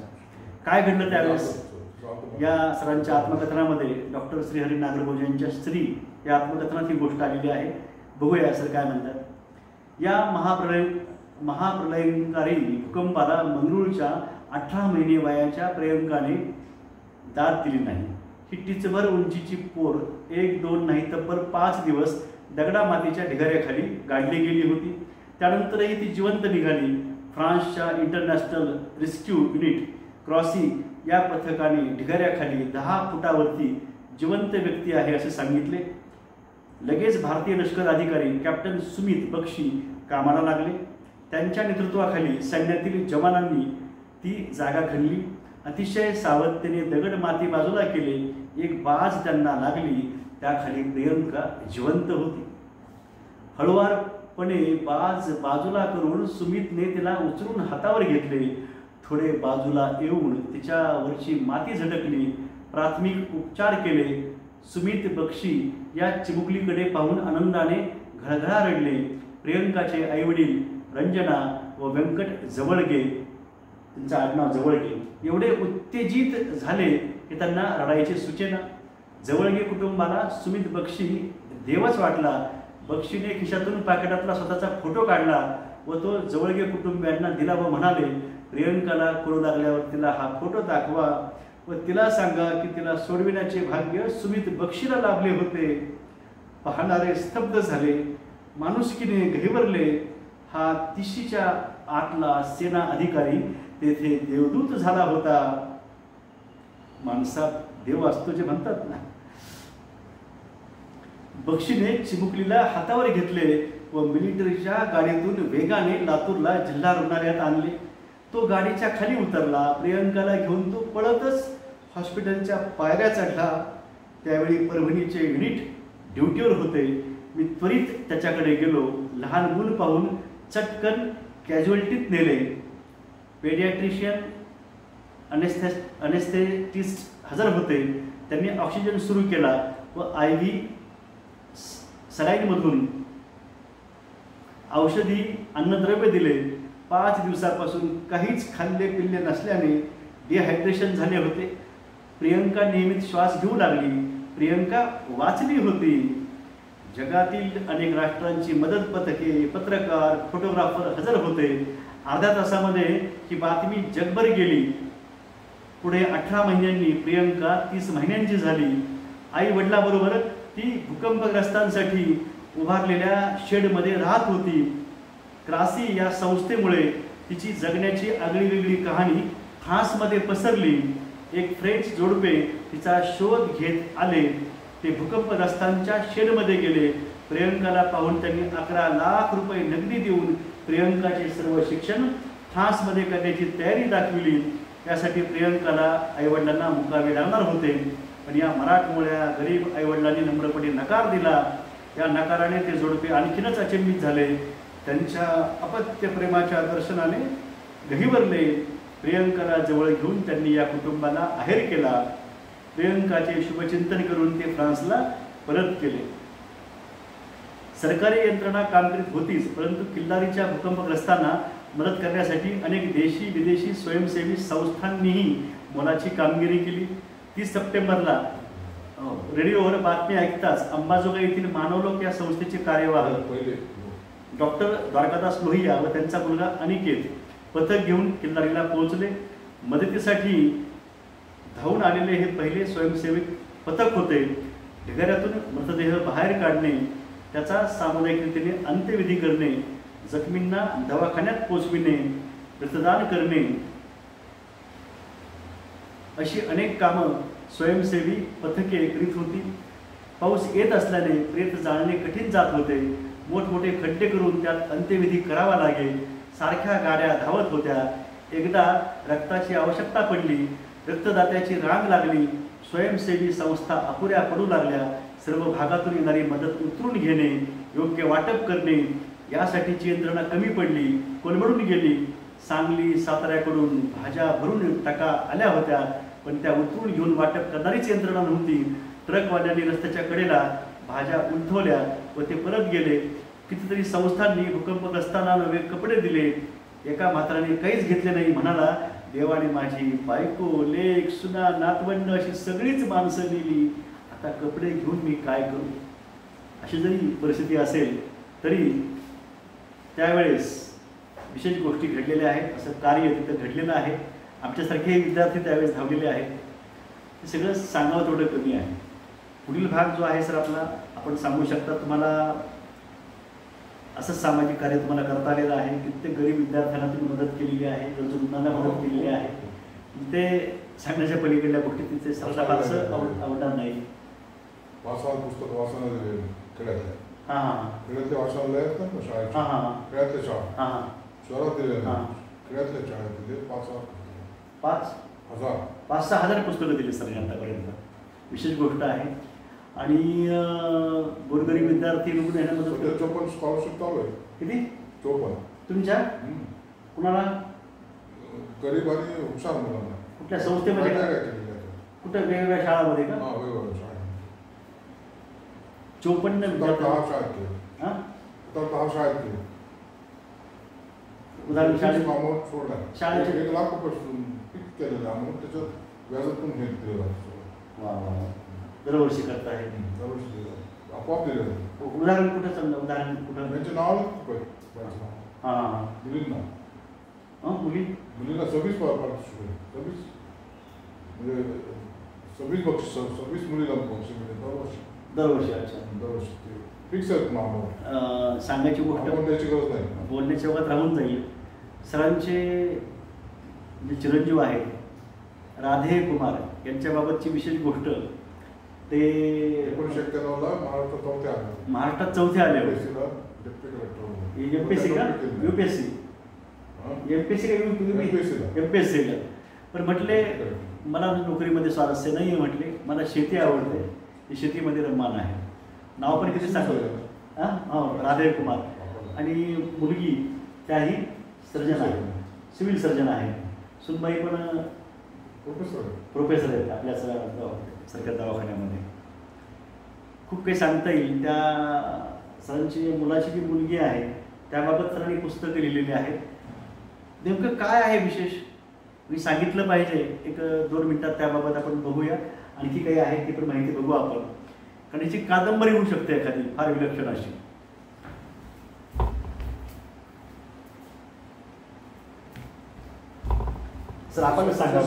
काय घडलं त्यावेळेस या सरांच्या आत्मकथनामध्ये डॉक्टर श्रीहरी नागरगोजे यांच्या स्त्री या आत्मकथनात ही गोष्ट आलेली आहे. बघूया सर काय म्हणतात. या महाप्रलयंकारी भूकंपाला मंगरूळच्या 18 महिने वयाच्या प्रियंकाने दाद दिली नाही. ही टिचभर उंचीची पोर 1-2 नाही तब्बल 5 दिवस दगडामातीच्या ढिगाऱ्याखाली गाडली गेली होती. त्यानंतरही ती जिवंत निघाली. फ्रान्सच्या इंटरनॅशनल रेस्क्यू युनिट क्रॉसी या पथकाने ढिगाऱ्याखाली 10 फुटावरती जिवंत व्यक्ती आहे असे सांगितले. लगेच भारतीय लष्कर अधिकारी कॅप्टन सुमित बक्षी कामाला लागले. त्यांच्या नेतृत्वाखाली सैन्यातील जवानांनी ती जागा खणली. अतिशय सावधतेने दगड माती बाजूला केले. एक बाज त्यांना लागली, त्याखाली प्रियंका जिवंत होती. हळुवारपणे बाज बाजूला करून सुमितने तिला उचलून हातावर घेतले. थोडे बाजूला येऊन तिच्यावरची माती झटकली. प्राथमिक उपचार केले. सुमित बक्षी या चिमुकलीकडे पाहून आनंदाने घळघळा रडले. प्रियंकाचे आईवडील रंजना व व्यंकट जवळगे, त्यांचं आडनाव जवळगे, एवढे उत्तेजित झाले की त्यांना रडायचे सुचेना. जवळगे कुटुंबाला सुमित बक्षी देवच वाटला. बक्षीने खिशातून पाकिटातला स्वतःचा फोटो काढला व तो जवळगे कुटुंबियांना दिला व म्हणाले, प्रियंकाला कळू लागल्यावर तिला हा फोटो दाखवा व तिला सांगा की तिला सोडविण्याचे भाग्य सुमित बक्षीला लाभले होते. पाहणारे स्तब्ध झाले, माणुसकीने गहिवरले. हा तिशीच्या आतला सेना अधिकारी तेथे देवदूत झाला होता. माणसात देव असतो जे म्हणतात ना. बक्षीने चिमुकलीला हातावर घेतले व मिलिटरीच्या गाडीतून वेगाने लातूरला जिल्हा रुग्णालयात आणले. तो गाडीच्या खाली उतरला. प्रियंकाला घेऊन तो पळतच हॉस्पिटलच्या पायऱ्या चढला. त्यावेळी परभणीचे युनिट ड्युटीवर होते. मी त्वरित त्याच्याकडे गेलो. लहान मूल पाहून चटकन कॅज्युअल्टीत नेले. पेडियाट्रिशियन अनेस्थेटिस्ट हजर होते. त्यांनी ऑक्सिजन सुरू केला व IV सलाईनमधून औषधी अन्नद्रव्य दिले. 5 दिवसापासून काहीच खाल्ले पिल्ले नसल्याने डिहायड्रेशन झाले होते. प्रियंका नियमित श्वास घेऊ लागली. प्रियंका वाचली होती. जगातील अनेक राष्ट्रांची मदत पथके, पत्रकार, फोटोग्राफर हजर होते. अर्ध्या तासामध्ये ही बातमी जगभर गेली. पुढे 18 महिन्यांनी प्रियंका 30 महिन्यांची झाली. आई वडिलांबरोबर ती भूकंपग्रस्तांसाठी उभारलेल्या शेडमध्ये राहत होती. क्रासी या संस्थेमुळे तिची जगण्याची आगळीवेगळी कहाणी फ्रान्समध्ये पसरली. एक फ्रेंच जोडपे तिचा शोध घेत आले. ते भूकंपग्रस्तांच्या शेडमध्ये गेले. प्रियंकाला पाहून त्यांनी 11 लाख रुपये नगदी देऊन प्रियंकाचे सर्व शिक्षण फ्रान्समध्ये करण्याची तयारी दाखविली. त्यासाठी प्रियंकाला आईवडिलांना मुकावे लागणार होते. पण या मराठमोळ्या गरीब आईवडिलांनी नम्रपणे नकार दिला. या नकाराने ते जोडपे आणखीनच अचंबित झाले. त्यांच्या अपत्य प्रेमाच्या दर्शनाने गहिवरले. प्रियंकाला जवळ घेऊन त्यांनी या कुटुंबाला आहेर केला. प्रियंकाचे शुभचिंतन करून ते फ्रान्सला परत केले. सरकारी यंत्रणा काम करीत होतीच, परंतु किल्लारीच्या भूकंपग्रस्तांना मदत करण्यासाठी अनेक देशी विदेशी स्वयंसेवी संस्थांनीही मोलाची कामगिरी केली. 30 सप्टेंबरला रेडिओवर बातमी ऐकताच अंबाजोगाई येथील मानवलोक या संस्थेचे कार्यवाह डॉक्टर द्वारकादास लोहिया व त्यांचा मुलगा अनिकेत पथक घेऊन किल्लारीला पोहोचले. मदतीसाठी धावून आलेले हे पहिले स्वयंसेवी पथक होते. ढिगाऱ्यातून मृतदेह बाहेर काढणे, त्याचा सामुदायिक रीतीने अंत्यविधी करणे, जखमींना दवाखान्यात पोचविणे, रक्तदान करणे अशी अनेक कामं स्वयंसेवी पथके करीत होती. पाऊस येत असल्याने प्रेत जाळणे कठीण जात होते. मोठमोठे खड्डे करून त्यात अंत्यविधी करावा लागे. सारख्या गाड्या धावत होत्या. एकदा रक्ताची आवश्यकता पडली. रक्तदात्याची रांग लागली. स्वयंसेवी संस्था अपुऱ्या पडू लागल्या. सर्व भागातून येणारी मदत उतरून घेणे, योग्य वाटप करणे यासाठीची यंत्रणा कमी पडली, कोलमडून गेली. सांगली साताऱ्याकडून भाज्या भरून टाका आल्या होत्या, पण त्या उतरून घेऊन वाटप करणारीच यंत्रणा नव्हती. ट्रकवाल्यांनी रस्त्याच्या कडेला भाज्या उलथवल्या व ते परत गेले. कितीतरी संस्थांनी भूकंपग्रस्तांना नवे कपडे दिले. एका म्हाताराने काहीच घेतले नाही. म्हणाला, देवाने माझी बायको, लेक, सुना, नातवंड अशी सगळीच माणसं नेली. आता कपडे घेऊन मी काय करू? अशी जरी परिस्थिती असेल तरी त्यावेळेस विशेष गोष्टी घडलेल्या आहेत. असं कार्य तिथं घडलेलं आहे. आमच्यासारखे विद्यार्थी त्यावेळेस धावलेले आहेत. हे सगळं सांगावं थोडं कमी आहे. पुढील भाग जो आहे सर आपला, आपण सांगू शकता तुम्हाला असंच सामाजिक कार्य तुम्हाला करता आलेलं आहे. कित्येक गरीब विद्यार्थ्यांना तुम्ही मदत केलेली आहे, गरजूंना मदत केलेली आहे. ते सांगण्याच्या पलीकडल्या गोष्टी तिथे सरला फारसं आवडणार नाही. पुस्तक वाचनालय खेड्यातल्या, हां हां, खेड्यातले वाचनालय आहेत ना शाळेत, हां हां, खेड्यातल्या शाळा, हां हां, शहरात दिले, हां, खेड्यातल्या शाळेत दिले 5,000 5,000 5,000 पुस्तकं दिली सर आतापर्यंत. विशेष गोष्ट आहे. आणि गोरगरीब विद्यार्थी निवडून येण्यामध्ये 54 स्कॉलरशिप चालू आहे. किती? 54 तुमच्या कुणाला? गरीब आणि हुशार मुलांना. कुठल्या संस्थेमध्ये? कुठं वेगवेगळ्या शाळांमध्ये का? हां, वेगवेगळ्या शाळा. 54 विद्यार्थी शाळेत केले. हां, आता शाळेत केले. उदाहरण शाळेत सोडला शाळेचे 1 लाख रुपये फिक्स केलेलं आहे. म्हणून त्याच्यात व्याजातून हे दिलं जातं. वा वा, दरवर्षी करत आहे. दरवर्षी दिलं आपोआप दिलं जातं. उदाहरण कुठं समजा? उदाहरण कुठं? त्यांचे नाव हां हां, मुलींना, मुलींना 26 पार्टिसिपेट, 26 म्हणजे 26 बक्षीस, 26 मुलीला बक्षीस मिळते दरवर्षी. अच्छा, दरवर्षी ते फिक्स आहे नाव. सांगायची गोष्ट द्यायची गरज नाही. बोलण्याच्या वगैरे राहून जाईल. सरांचे जे चिरंजीव आहेत राधे कुमार यांच्याबाबतची विशेष गोष्ट, ते 1991ला महाराष्ट्रात 4थ्या आले होते. एमपीएससी का यूपीएससी? एमपीएससी का एमपीएससीला. पण म्हटले मला नोकरीमध्ये स्वारस्य नाही आहे. म्हटले मला शेती आवडते, ही शेतीमध्ये रममान आहे. नाव पण किती सांगलं? हां, राधे कुमार. आणि मुलगी त्याही सर्जन आहे, सिव्हिल सर्जन आहे. सुनबाई पण प्रोफेसर आहेत आपल्या सरकारी दवाखान्यामध्ये. खूप काही सांगता येईल. त्या सरांची मुलाची जी मुलगी आहे त्याबाबत सरांनी पुस्तकं लिहिलेली आहेत. नेमकं काय आहे विशेष मी सांगितलं पाहिजे. 1-2 मिनिटात त्याबाबत आपण बघूया. आणखी काही आहे ती पण माहिती बघू आपण. कारण याची कादंबरी होऊ शकते एखादी फार विलक्षण अशी. सर आपण सांगा.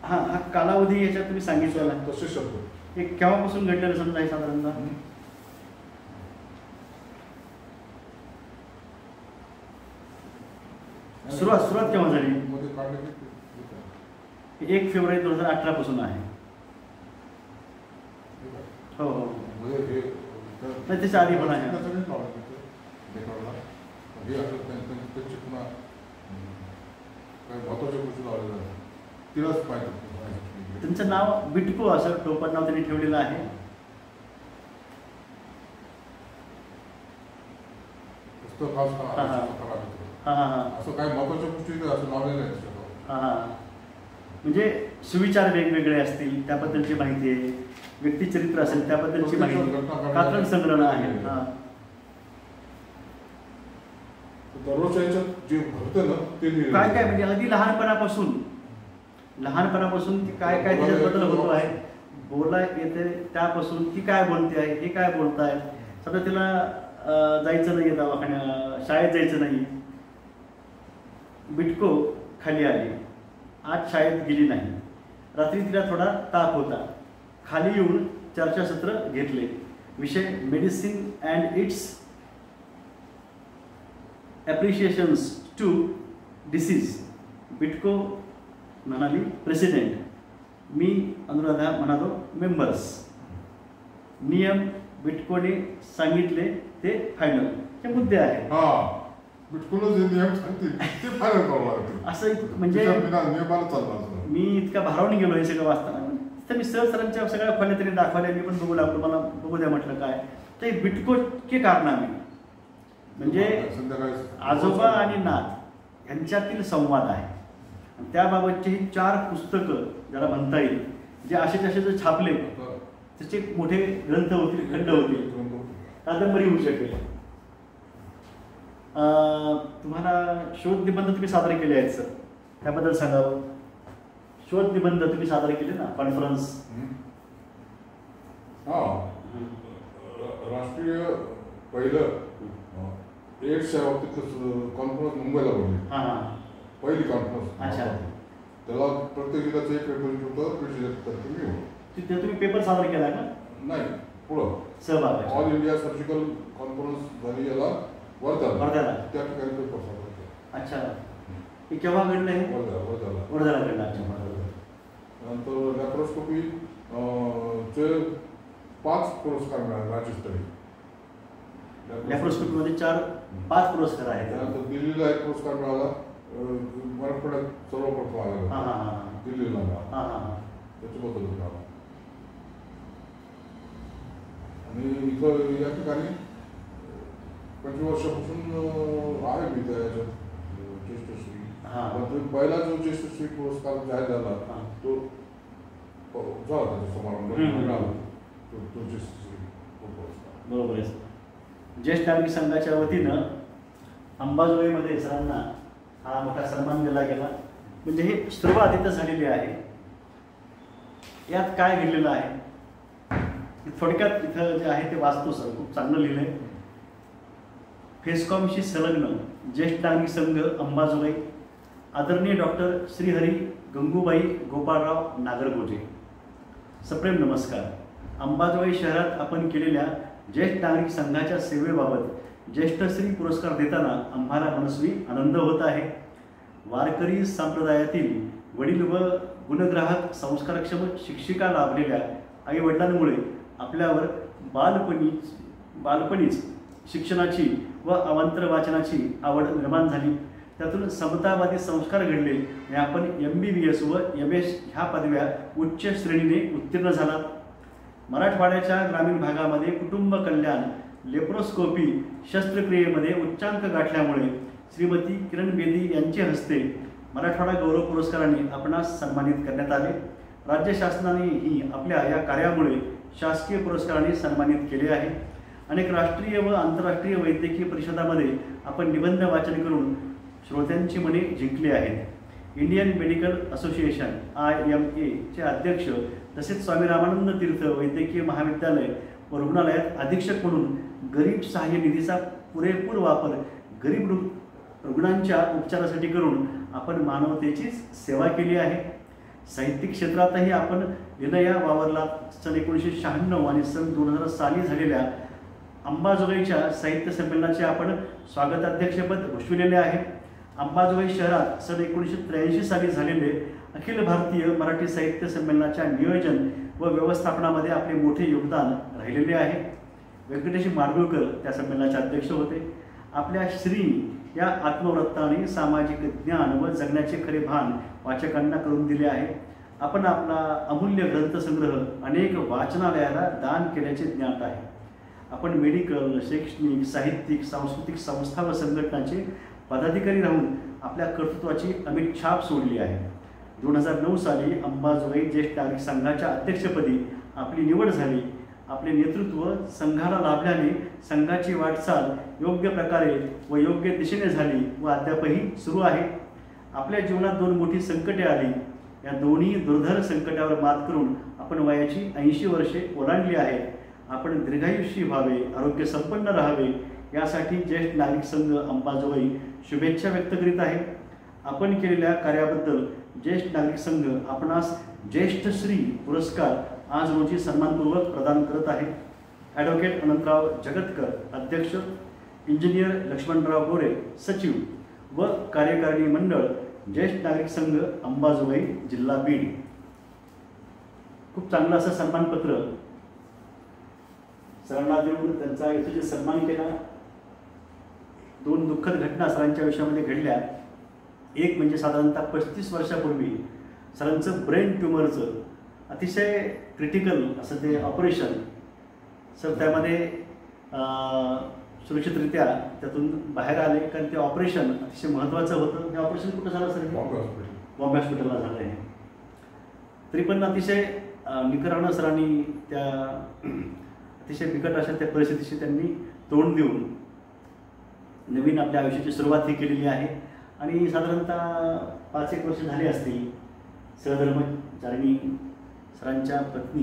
हां, हा कालावधी याच्यात तुम्ही सांगितलेला तसे शब्द हे केव्हापासून घडलेलं समजा आहे साधारणतः? सुरुवात केव्हा झाली? 1 फेब्रुवारी 2018 पासून आहे. हो हो, नाही त्याच्या आधी पण आहे. त्यांचं नाव बिटको असं टोपण नाव त्यांनी ठेवलेलं आहे. म्हणजे सुविचार वेगवेगळे असतील त्याबद्दलची माहिती आहे. व्यक्तिचरित्र असेल त्याबद्दलची माहिती, कात्रण संग्रह आहे. काय काय म्हणजे अगदी लहानपणापासून ती काय काय त्याच्याबद्दल होतो आहे, बोला येते त्यापासून ती काय बोलते आहे, हे काय बोलताय. समजा तिला जायचं नाही दवाखान्यात, शाळेत जायचं नाही. बिटको खाली आली, आज शाळेत गेली नाही. रात्री तिला थोडा ताप होता. खाली येऊन चर्चासत्र घेतले. विषय medicine and its appreciations to disease. बिटको म्हणाली प्रेसिडेंट. मी अनुराधा म्हणालो मेंबर्स. नियम बिटकोने सांगितले ते फायनल. हे मुद्दे आहेत. बिटकोनं जे नियम सांगतील ते फायनल करावं लागतील. असं म्हणजे नियमाला चालणार. मी इतका भारावून गेलो हे सगळं वाचताना. तर मी सरांच्या सगळ्या खोल्या तरी दाखवल्या. मी पण बघू लागलो. मला बघू द्या म्हटलं काय तर बिटकोचे कारनामे म्हणजे आजोबा आणि नात यांच्यातील संवाद आहे. त्याबाबतची ही 4 पुस्तकं ज्याला म्हणता येईल जे असे जर छापले त्याचे मोठे ग्रंथ होतील, खंड होतील, कादंबरी होऊ शकेल. तुम्हाला शोध निबंध तुम्ही सादर केले आहेत सर, त्याबद्दल सांगावं. शोध निबंध तुम्ही सादर केले ना कॉन्फरन्स. राष्ट्रीय पहिलं एड्सच्या बाबतीत कॉन्फरन्स मुंबईला भरली. पहिली कॉन्फरन्स. अच्छा. त्याला प्रत्येक जिल्ह्याचं एक रिप्रेझेंटेटिव्ह प्रेसिडेंट मी होतो. तिथे तुम्ही पेपर सादर केला का? नाही, पुढं सहभाग. ऑल इंडिया सर्जिकल कॉन्फरन्स झाली याला वर्ध्याला. त्या ठिकाणी पेपर सादर केला. अच्छा. हे केव्हा घडलं आहे? वर्ध्याला घडलं. अच्छा. नंतर लॅप्रोस्कोपी चे 5 पुरस्कार मिळाले राज्यस्तरीय. लॅप्रोस्कोपीमध्ये 5 पुरस्कार आहेत. त्यानंतर दिल्लीला 1 पुरस्कार मिळाला. मराठवाड्यात सर्वप्रथम आला दिल्लीला त्याच्याबद्दल मिळाला. आणि इथं या ठिकाणी 25 वर्षापासून आहे मी त्या याच्यात ज्येष्ठश्री. पहिला जो ज्येष्ठश्री पुरस्कार जाहीर झाला तो झाला त्याचा समारंभ मिळाला तो ज्येष्ठश्री पुरस्कार. बरोबर आहे. ज्येष्ठ नागरिक संघाच्या वतीनं अंबाजोगाईमध्ये सरांना हा मोठा सन्मान दिला गेला. म्हणजे हे सुरुवात इथं झालेली आहे. यात काय घडलेलं आहे थोडक्यात इथं जे आहे ते वाचतो सर. खूप चांगलं लिहिलं आहे. फेस्कॉमशी संलग्न ज्येष्ठ नागरिक संघ अंबाजोगाई आदरणीय डॉक्टर श्रीहरी गंगूबाई गोपाळराव नागरगोजे. सप्रेम नमस्कार. अंबाजोगाई शहरात आपण केलेल्या ज्येष्ठ नागरिक संघाच्या सेवेबाबत ज्येष्ठश्री पुरस्कार देताना आम्हाला मनस्वी आनंद होत आहे. वारकरी संप्रदायातील वडील व गुणग्राहक संस्कारक्षम शिक्षिका लाभलेल्या आईवडिलांमुळे आपल्यावर बालपणीच शिक्षणाची व अवांतर वाचनाची आवड निर्माण झाली. त्यातून समतावादी संस्कार घडले आणि आपण MBBS व MS ह्या पदव्या उच्च श्रेणीने उत्तीर्ण झाला. मराठवाड्याच्या ग्रामीण भागामध्ये कुटुंब कल्याण लेप्रोस्कोपी शस्त्रक्रियेमध्ये उच्चांक गाठल्यामुळे श्रीमती किरण बेदी यांचे हस्ते मराठवाडा गौरव पुरस्काराने आपणास सन्मानित करण्यात आले. राज्य शासनानेही आपल्या या कार्यामुळे शासकीय पुरस्काराने सन्मानित केले आहे. अनेक राष्ट्रीय व आंतरराष्ट्रीय वैद्यकीय परिषदामध्ये आपण निबंध वाचन करून श्रोत्यांची मने जिंकली आहेत. इंडियन मेडिकल असोसिएशन IMA चे अध्यक्ष तसेच स्वामी रामानंद तीर्थ वैद्यकीय महाविद्यालय व रुग्णालयात अधीक्षक म्हणून गरीब सहाय्य निधीचा पुरेपूर वापर गरीब रुग्णांच्या उपचारासाठी करून आपण मानवतेचीच सेवा केली आहे. साहित्यिक क्षेत्रातही आपण विनया वावरला. सन 1996 आणि सन 2000 साली झालेल्या अंबाजोगाईच्या साहित्य संमेलनाचे आपण स्वागताध्यक्षपद भूषविलेले आहे. अंबाजोगाई शहरात सन 1983 साली झालेले अखिल भारतीय मराठी साहित्य संमेलनाच्या नियोजन व व्यवस्थापनामध्ये आपले मोठे योगदान राहिलेले आहे. व्यंकटेश माडगुळकर त्या संमेलनाचे अध्यक्ष होते. आपल्या श्री या आत्मवृत्ताने सामाजिक ज्ञान व जगण्याचे खरे भान वाचकांना करून दिले आहे. आपण आपला अमूल्य ग्रंथसंग्रह अनेक वाचनालयाला दान केल्याचे ज्ञात आहे. आपण मेडिकल, शैक्षणिक, साहित्यिक, सांस्कृतिक संस्था व संघटनांचे पदाधिकारी राहून आपल्या कर्तृत्वाची अमिट छाप सोडली आहे. 2009 साली अंबाजोगाई ज्येष्ठ नागरिक संघाच्या अध्यक्षपदी आपली निवड झाली. आपले नेतृत्व संघाला लाभल्याने संघाची वाटचाल योग्य प्रकारे व योग्य दिशेने झाली व अद्यापही सुरू आहे. आपल्या जीवनात 2 मोठी संकटे आली. या दोन्ही दुर्धर संकटावर मात करून आपण वयाची 80 वर्षे ओलांडली आहेत. आपण दीर्घायुष्यी व्हावे, आरोग्य संपन्न राहावे यासाठी ज्येष्ठ नागरिक संघ अंबाजोगाई शुभेच्छा व्यक्त करीत आहे. आपण केलेल्या कार्याबद्दल ज्येष्ठ नागरिक संघ आपणास ज्येष्ठ श्री पुरस्कार आज रोजी सन्मानपूर्वक प्रदान करत आहे. ॲडव्होकेट अनंतराव जगतकर अध्यक्ष, इंजिनियर लक्ष्मणराव गोरे सचिव व कार्यकारिणी मंडळ ज्येष्ठ नागरिक संघ अंबाजोगाई जिल्हा बीड. खूप चांगलं असं सन्मानपत्र सरांना देऊन त्यांचा यथोचित सन्मान केला. 2 दुःखद घटना सरांच्या आयुष्यामध्ये घडल्या. एक म्हणजे साधारणतः 35 वर्षापूर्वी सरांचं ब्रेन ट्युमरचं अतिशय क्रिटिकल असं ते ऑपरेशन. सर त्यामध्ये सुरक्षितरित्या त्यातून बाहेर आले, कारण ते ऑपरेशन अतिशय महत्त्वाचं होतं. हे ऑपरेशन कुठं झालं सर? बॉम्बे हॉस्पिटलला झालं आहे. तरी पण अतिशय निकरानं सरांनी त्या अतिशय बिकट अशा त्या परिस्थितीशी त्यांनी तोंड देऊन नवीन आपल्या आयुष्याची सुरुवात ही केलेली आहे. आणि साधारणतः 5-1 वर्ष झाले असतील. सहधर्मचारिणी सरांच्या पत्नी,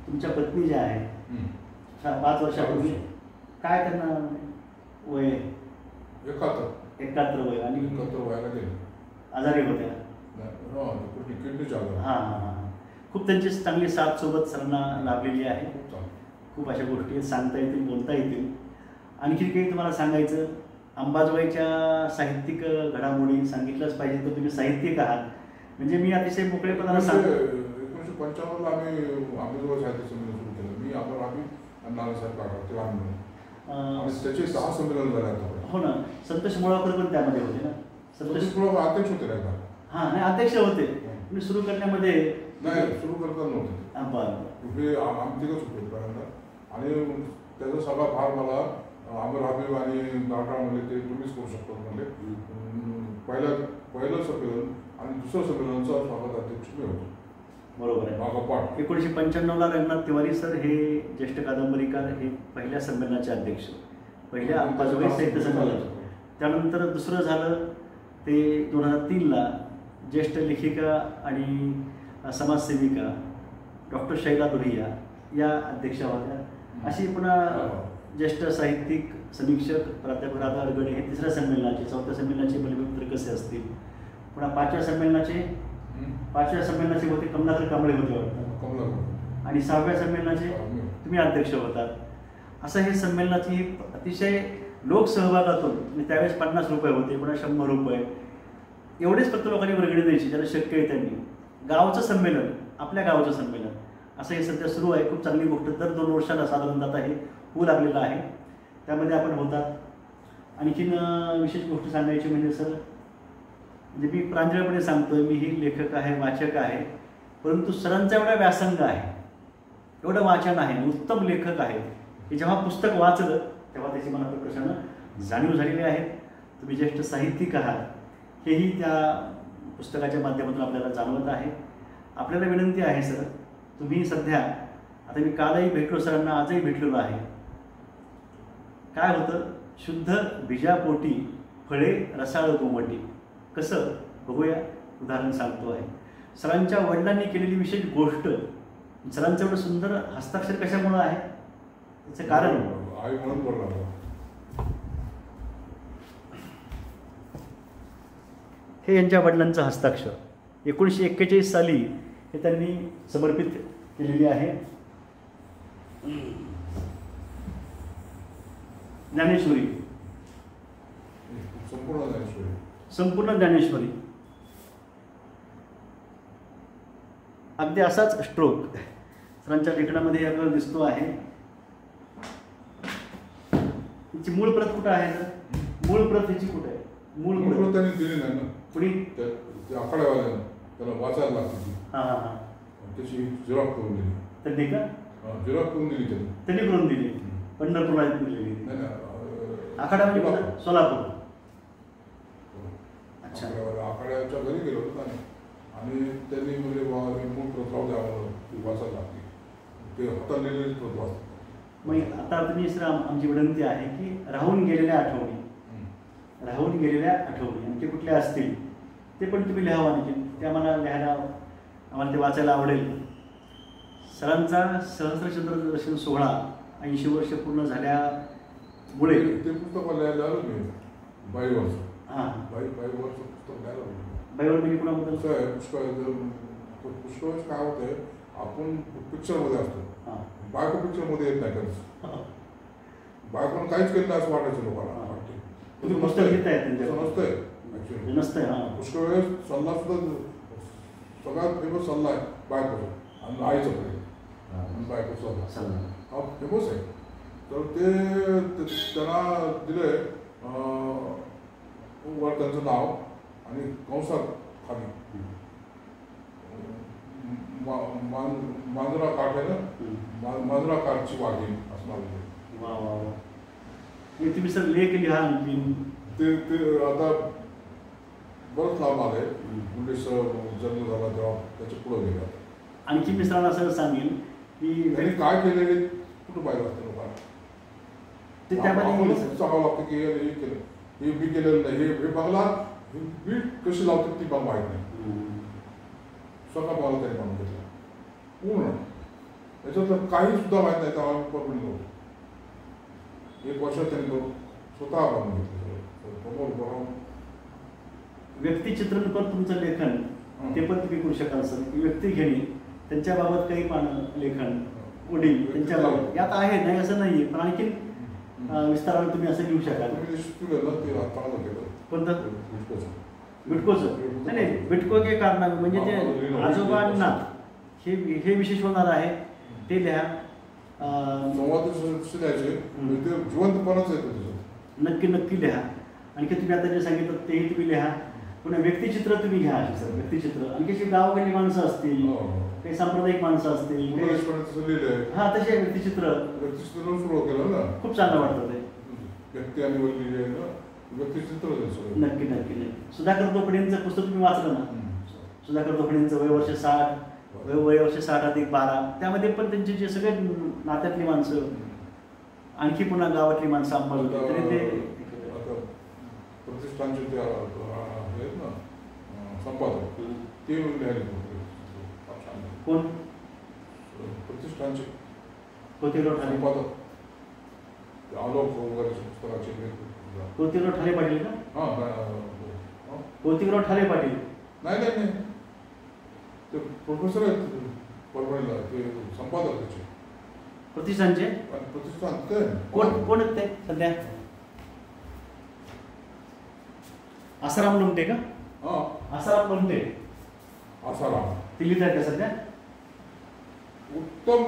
तुमच्या पत्नी ज्या आहे 5 वर्षापूर्वी, काय त्यांना वय? 71 वय आणि आजारी होत्या. हां. खूप त्यांची चांगली साथ सोबत सरांना लाभलेली आहे. खूप अशा गोष्टी सांगता येतील, बोलता येतील. आणखी काही तुम्हाला सांगायचं, अंबाजोगाईच्या साहित्यिक घडामोडी सांगितलंच पाहिजे तर तुम्ही साहित्यिक आहात. म्हणजे मी अतिशय मोकळेपणाने सांगतो. 1955 आम्ही अंबाजोगाई साहित्य संमेलन सुरू केलं. मी आणि नानासाहेब काका तेव्हा आणि त्याचे 6 संमेलन झाले आता. हो ना, संतोष मुळावकर पण त्यामध्ये होते ना. संतोष मुळावकर अध्यक्ष होते का? हां, नाही अध्यक्ष होते. मी सुरू करण्यामध्ये नाही, सुरू करता नव्हते. हे आमच्याकच होते पहिल्यांदा. आणि त्याचा सगळा भार मला अमर हबीब आणि नाटा म्हणले ते तुम्हीच करू शकतो म्हणले. पहिलं संमेलन आणि दुसरं संमेलनाचा स्वागत अध्यक्ष मी होतो. बरोबर आहे. 1995ला रंगनाथ तिवारी सर हे ज्येष्ठ कादंबरीकार हे पहिल्या संमेलनाचे अध्यक्ष, पहिल्या अंबाजोगाई साहित्य संमेलन. त्यानंतर दुसरं झालं ते 2003ला ज्येष्ठ लेखिका आणि समाजसेविका डॉक्टर शैला दुरिया या अध्यक्षा होत्या. अशी पुन्हा ज्येष्ठ साहित्यिक समीक्षक प्राध्यापक राधा अडगडे हे 3ऱ्या संमेलनाचे, 4थ्या संमेलनाचे बलिपत्र कसे असतील. पुन्हा 5व्या संमेलनाचे होते कमलाकर कांबळे होते वाटतं. आणि 6व्या संमेलनाचे तुम्ही अध्यक्ष होतात. असं हे संमेलनाची अतिशय लोकसहभागातून त्यावेळेस 50 रुपये होते, पुन्हा 100 रुपये एवढेच फक्त लोकांनी वर्गणी द्यायची, ज्याला शक्य आहे त्यांनी. गावचं संमेलन, आपल्या गावचं संमेलन असं हे सध्या सुरू आहे. खूप चांगली गोष्ट. दर 2 वर्षाला साधारणतः हे होऊ लागलेलं आहे. त्यामध्ये आपण होतात. आणखीन विशेष गोष्ट सांगायची म्हणजे सर, म्हणजे मी प्रांजळपणे सांगतोय, मी ही लेखक आहे, वाचक आहे, परंतु सरांचा एवढा व्यासंग आहे, एवढं वाचन आहे, उत्तम लेखक आहे की जेव्हा पुस्तक वाचलं तेव्हा त्याची मला प्रकर्षानं जाणीव झालेली आहे. तुम्ही ज्येष्ठ साहित्यिक आहात हेही त्या पुस्तकाच्या माध्यमातून आपल्याला जाणवत आहे. आपल्याला विनंती आहे सर, तुम्ही सध्या, आता मी कालही भेटलो सरांना, आजही भेटलेलो आहे. काय होतं, शुद्ध बीजापोटी फळे रसाळ गोमटी. कसं बघूया, उदाहरण सांगतो आहे. सरांच्या वडिलांनी केलेली विशेष गोष्ट, सरांचं एवढं सुंदर हस्ताक्षर कशामुळं आहे त्याचं कारण आई म्हणून बोलला. हे यांच्या वडिलांचं हस्ताक्षर 1941 साली हे त्यांनी समर्पित केलेली आहे. ज्ञानेश्वरी, संपूर्ण ज्ञानेश्वरी. अगदी असाच स्ट्रोक सरांच्या लेखनामध्ये आपल्याला दिसतो आहे. तिची मूळ प्रत कुठं आहे सर? मूळ प्रत हिची कुठे आहे? मूळ प्रत त्यांनी दिली नाही ना. पुढे आखाड्यावाल्यानं त्याला वाचायला लागते. हां. त्याची झेरॉक्स करून दिली. त्यांनी का झेरॉक्स करून दिली? त्यांनी करून दिली. पंढरपूरला दिलेली. आखाडा म्हणजे सोलापूर. अच्छा. आखाड्याच्या घरी गेलो होतो आणि त्यांनी म्हणजे मूळ प्रत राहू द्या वाचायला लागते. ते हातात लिहिलेली प्रत वाचतात. मग आता तुम्ही सर, आमची विनंती आहे की राहून गेलेल्या आठवणी आणखी कुठल्या असतील ते पण तुम्ही लिहावं. आणखी ते आम्हाला लिहायला, आम्हाला ते वाचायला आवडेल. सरांचा सहस्रचंद्र दर्शन सोहळा 80 वर्ष पूर्ण झाल्यामुळे ते पुस्तक लिहायला आलो मी. 22 वर्ष. हां, 22 वर्ष पुस्तक लिहायला. बाईवर म्हणजे कुणाबद्दल? कसं आहे, पुष्कळ काय होतंय, आपण पिक्चरमध्ये असतो, हां बायको पिक्चरमध्ये येत नाही कधीच. बायकोनं काहीच केलं नाही असं वाटायचं लोकांना वाटते. तुम्ही पुस्तक घेताय त्यांच्या? तसं नसतंय ॲक्च्युली. नसतंय. हां पुष्कळ वेळेस सल्ला सुद्धा सगळ्यात फेमस सल्ला आहे बायकोचा आणि आईचा प्रेम आणि बायकोचा सल्ला हा फेमस आहे. तर ते त्यांना दिलं आहे वर त्यांचं नाव आणि कंसात खाली मांजरा काठ आहे ना, मांजरा काठची वाघीण असं नाव दिलं. वा वा वा. तुम्ही सर लेख लिहा आणखी ते आता बरंच लांब आलंय. पुलिस जन्म झाला तेव्हा त्याच्या पुढं गेले. आणखी मित्रांना असं सांगेल की त्यांनी काय केलेले कुठं पाहिलं असतं लोकांना, ते त्यामध्ये सांगावं लागतं की हे केलं, हे मी केलेलं नाही, हे बघला बीट कशी लावतात ती मला माहीत नाही. स्वतः बघायला त्यांनी बनवून घेतलं पूर्ण. त्याच्यातलं काही सुद्धा माहीत नाही तेव्हा परमिट नव्हतं. 1 वर्षात त्यांनी स्वतः बनवून घेतलं. व्यक्तिचित्रण पण तुमचं लेखन ते पण तुम्ही करू शकाल सर. व्यक्ती घेणे, त्यांच्याबाबत काही पानं लेखन, वडील त्यांच्याबाबत यात आहे नाही असं नाहीये, पण आणखी विस्ताराने तुम्ही असं लिहू शकाल. कोणतं? बिटकोचं? नाही नाही, बिटको के कारनामे म्हणजे ते आजोबांना हे विशेष होणार आहे ते लिहा. संवाद जिवंतपणाच येतो त्याच्यात. नक्की नक्की लिहा. आणखी तुम्ही आता जे सांगितलं तेही तुम्ही लिहा. पुन्हा व्यक्तिचित्र तुम्ही घ्या सर. व्यक्तिचित्र आणखी अशी गावाकडली माणसं असतील, काही सांप्रदायिक माणसं असतील, हा तसे व्यक्तिचित्र सुरू केलं ना, खूप चांगलं वाटतं ते. व्यक्ती आणि व्यक्तिचित्र नक्की नक्की नाही. सुधाकर दोपडेंचं पुस्तक तुम्ही वाचलं ना? सुधाकर दोपडेंचं वय वर्ष 60 अधिक 12, त्यामध्ये पण त्यांचे जे सगळे नात्यातली माणसं, आणखी पुन्हा गावातली माणसं अंबाजोगाई, तरी ते प्रतिष्ठानचे ते आहेत ना संपादक, ते लिहायला कोण? प्रतिष्ठानचे कोथिराव ठाले संपादक, आलोक वगैरे पुस्तकाचे. कोथिराव ठाले पाटील का? हां कोथिराव ठाले पाटील नाही ते प्रोफेसर आहेत परभणीला, ते संपादक त्याचे प्रतिष्ठानचे. प्रतिष्ठान ते कोण आहेत ते सध्या? आसाराम लोमटे का? आसाराम लोमटे. आसाराम ते लिहित आहेत का सध्या? उत्तम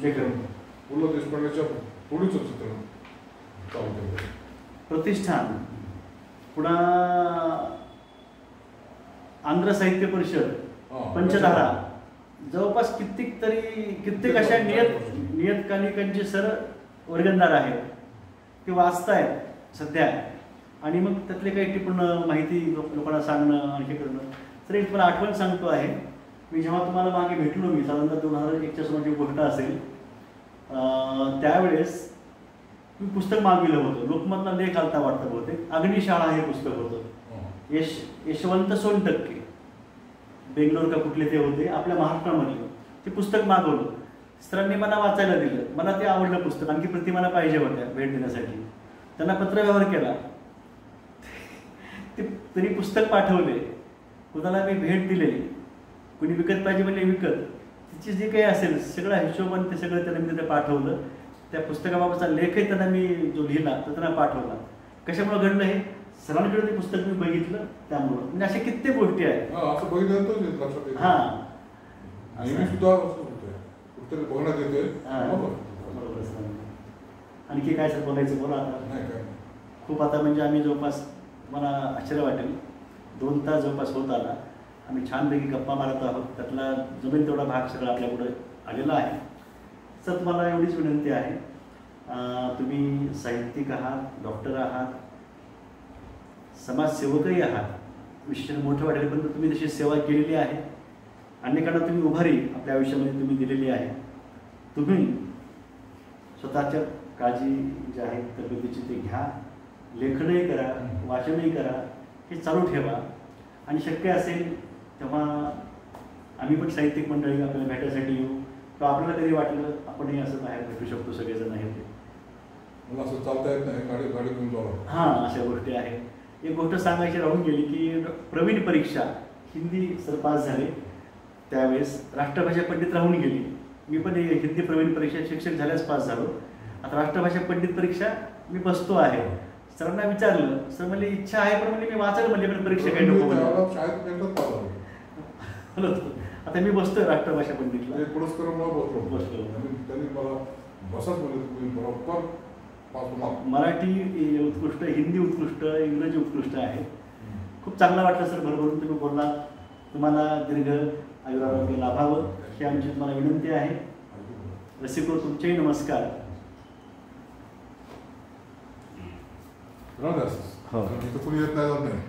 लेखन. पु ल देशपांडेच्या थोडीच चित्र चालू केलं. प्रतिष्ठान, पुन्हा आंध्र साहित्य परिषद, पंचधारा, जवळपास कित्येक अशा नियतकालिकांचे सर वर्गणदार आहेत. ते वाचतायत सध्या. आणि मग त्यातले काही टिपून माहिती लोकांना सांगणं, आणखी करणं. तर एक मला आठवण सांगतो आहे, मी जेव्हा तुम्हाला मागे भेटलो, मी साधारणतः 2001च्या सुमाराची गोष्ट असेल, त्यावेळेस मी पुस्तक मागविलं होतं. लोकमतला लेख आलता वाटतं बहुतेक. अग्निशाळा हे पुस्तक होतं. यशवंत सोनटक्के, बेंगलोर का कुठले ते होते, आपल्या महाराष्ट्रामधले. ते पुस्तक मागवलं. सरांनी मला वाचायला दिलं. मला ते आवडलं पुस्तक. आणखी प्रति मला पाहिजे होत्या भेट देण्यासाठी. त्यांना पत्रव्यवहार केला. ते तरी पुस्तक पाठवले. कुणाला मी भेट दिले, कुणी विकत पाहिजे म्हणजे विकत. तिची जे काही असेल सगळा हिशोबाने ते सगळं त्यांना मी तिथे पाठवलं. त्या पुस्तकाबाबतचा लेखही त्यांना मी जो लिहिला तो त्यांना पाठवला. कशामुळे घडलं हे? सरांकडे ते पुस्तक मी बघितलं त्यामुळं. म्हणजे अशा कित्येक गोष्टी आहेत. असं बघितलं तर लक्षात येतं. हां मी सुद्धा कुठेतरी बघण्यात येते. बरोबर सर. आणखी काय सर बोलायचं? बोला आता. नाही काय खूप आता म्हणजे आम्ही जवळपास, मला आश्चर्य वाटेल, 2 तास जवळपास होत आला. आम्ही छानपैकी गप्पा मारत आहोत. त्यातला जमेल तेवढा भाग सगळा आपल्यापुढे आलेला आहे. सर तुम्हाला एवढीच विनंती आहे, तुम्ही साहित्यिक आहात, डॉक्टर आहात, समाजसेवकही आहात. विशेष मोठं वाटेल पण तुम्ही तशी सेवा केलेली आहे. अनेकांना तुम्ही उभारी आपल्या आयुष्यामध्ये तुम्ही दिलेली आहे. तुम्ही स्वतःच्या काळजी जी आहे तब्येतीची ते घ्या. लेखनही करा, वाचनही करा, हे चालू ठेवा. आणि शक्य असेल तेव्हा आम्ही पण साहित्यिक मंडळी आपल्याला भेटायसाठी येऊ, किंवा आपल्याला कधी वाटलं आपणही असं बाहेर भेटू शकतो. सगळेजण आहेत ते. मला असं चालता येत नाही, गाडी घेऊन जावं. हां, अशा गोष्टी आहेत. एक गोष्ट सांगायची राहून गेली की प्रवीण परीक्षा हिंदी सर पास झाले त्यावेळेस, राष्ट्रभाषा पंडित राहून गेली. मी पण हिंदी प्रवीण परीक्षा शिक्षक झाल्यास पास झालो. आता राष्ट्रभाषा पंडित परीक्षा मी बसतो आहे. सरांना विचारलं, सर म्हणले इच्छा आहे पण म्हणजे मी वाचायला म्हणले पण परीक्षा काही नको म्हणलं. आता मी बसतोय राष्ट्रभाषा पंडितला. बसलो त्यांनी मला बसत म्हणले तुम्ही बरोबर मराठी उत्कृष्ट, हिंदी उत्कृष्ट, इंग्रजी उत्कृष्ट आहे. खूप चांगला वाटलं सर, भरभरून तुम्ही बोलला. तुम्हाला दीर्घ आयुरारोग्य लाभावं ही आमची तुम्हाला विनंती आहे. रसिको तुमचेही नमस्कार. हो, कुणी येत नाही.